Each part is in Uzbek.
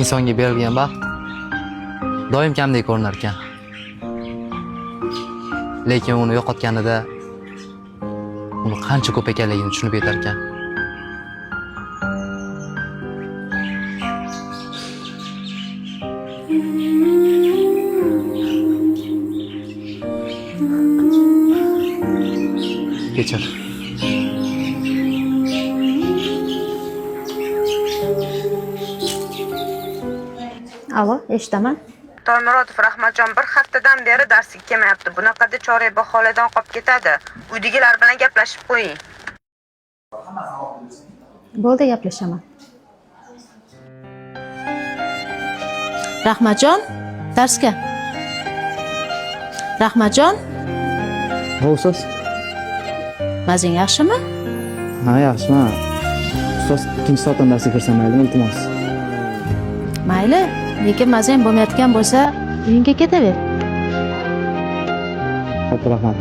insonga berilgan baxt doim kamdek ko'rinar ekan. Lekin uni yo'qotganida uni qancha ko'p ekanligini tushunib yetar ekan. Kechir. Alo, eshitaman. Toymurodov Rahmatjon bir haftadan beri darsga kelmayapti. Bunaqada chorak baholadan qolib ketadi. Uydagilar bilan gaplashib qo'ying. Bo'ldi, gaplashaman. Rahmatjon, darsga. Rahmatjon, Ustoz. mazing yaxshimi? Ha, yaxshiman. Ustoz, ikkinchi soatdan darsga kirsam maylimi, iltimos? Mayli, lekin mazang bo'lmayotgan bo'lsa, uyingga ketaver. Katta rahmat.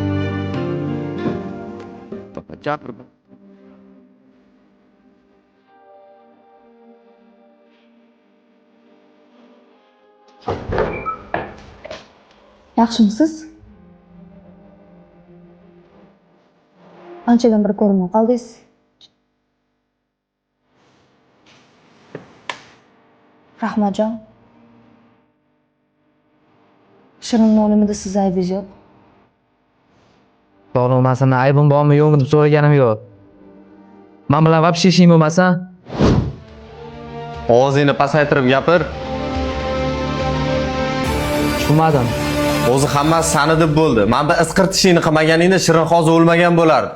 Yaxshimisiz? Anchadan bir ko'rinmay qoldingiz. Rahmatjon. Shirinning o'limida siz aybingiz yo'q. Bo'lmasin, aybim bormi yo'qmi deb so'raganim yo'q. Men bilan вообще ishing bo'lmasa, Ovozingni pasaytirib gapir. tushunmadim. O'zi hammasi sani deb bo'ldi. Men bir isqirt ishingni qilmaganingda Shirin hozir o'lmagan bo'lardi.